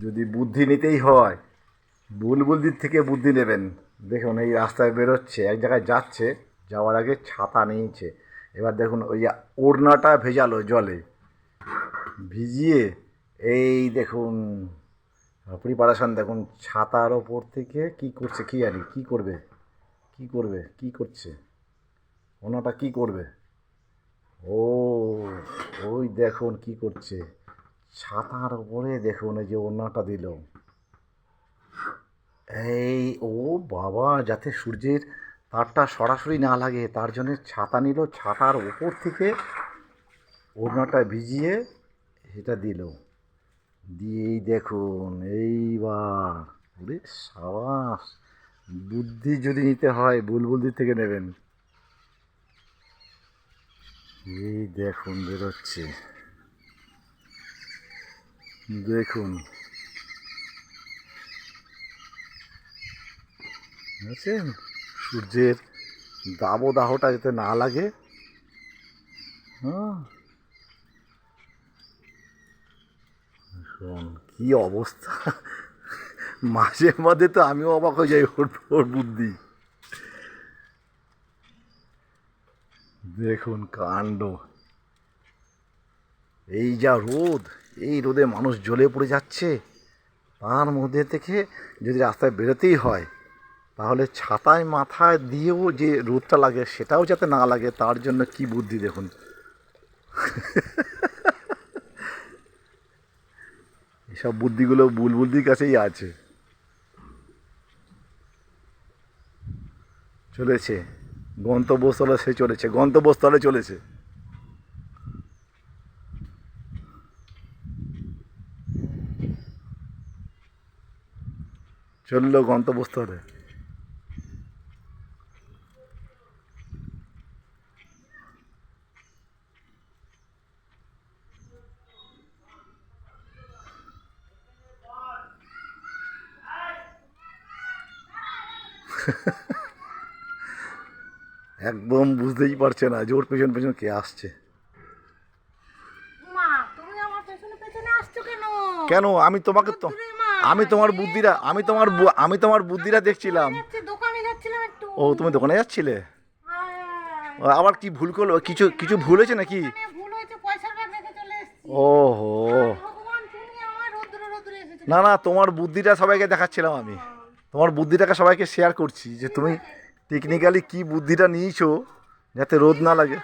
যদি বুদ্ধি নিতেই হয় বুলবুল দিক থেকে বুদ্ধি নেবেন। দেখুন এই রাস্তায় বেরোচ্ছে, এক জায়গায় যাচ্ছে, যাওয়ার আগে ছাতা নিয়েছে। এবার দেখুন ওই ওড়নাটা ভেজালো জলে, ভিজিয়ে এই দেখুন প্রিপারেশান দেখুন, ছাতার ওপর থেকে কি করছে কি জানি, কি করবে কি করবে কি করছে, ওনাটা কি করবে। ও ওই দেখুন কি করছে, ছাতার ওপরে দেখুন এই যে ওড়নাটা দিল। এই ও বাবা, যাতে সূর্যের তাপটা সরাসরি না লাগে তার জন্য ছাতা নিল, ছাতার ওপর থেকে ওড়নাটা ভিজিয়ে এটা দিল, দিয়েই দেখুন এইবার, ওরে সাবাস, বুদ্ধি যদি নিতে হয় বুলবুলদির থেকে নেবেন। এই দেখুন বেরোচ্ছে, দেখুন বুঝছেন, সূর্যের দাবদাহটা যাতে না লাগে। হ্যাঁ শোন কি অবস্থা, মাঝে মধ্যে তো আমিও অবাক হয়ে যাই ওর ওর বুদ্ধি। দেখুন কাণ্ড, এই যা রোদ, এই রোদে মানুষ জ্বলে পড়ে যাচ্ছে, তার মধ্যে থেকে যদি রাস্তায় বেরোতেই হয় তাহলে ছাতায় মাথায় দিয়েও যে রোদটা লাগে সেটাও যাতে না লাগে তার জন্য কি বুদ্ধি দেখুন। এসব বুদ্ধিগুলো বুলবুলদির কাছেই আছে। চলেছে গন্তব্যস্থলে, সে চলেছে গন্তব্যস্থলে চলেছে। চললো গন্তব্যস্থলে। একদম বুঝতেই পারছে না যে ওর পেছন পেছন কে আসছে। মা, তুমি আমার পেছনে পেছনে আসছো কেন? কেন আমি তোমাকে তো, রোদ্দুরে মা, আমি তোমার এ বুদ্ধিরা, আমি তোমার বুদ্ধিরা দেখছিলাম। দোকানে যাচ্ছিলাম একটু। ও তুমি দোকানে যাচ্ছিলে, হ্যাঁ, ও, আবার কি ভুল করলো, কিছু কিছু ভুল হয়েছে নাকি? দোকানে ভুল হয়েছে, পয়সার ব্যাগ রেখে চলে এসেছি। ওহো, হায় ভগবান, তুমি আমার রোদ্দুরে রোদ্দুরে এসেছো না কেন? না, তোমার বুদ্ধিটা সবাইকে দেখাচ্ছিলাম আমি, তোমার বুদ্ধিটাকে সবাইকে শেয়ার করছি যে ঠিক তুমি আছে, টেকনিক্যালি কি বুদ্ধিটা নিয়েছো যাতে রোদ না লাগে।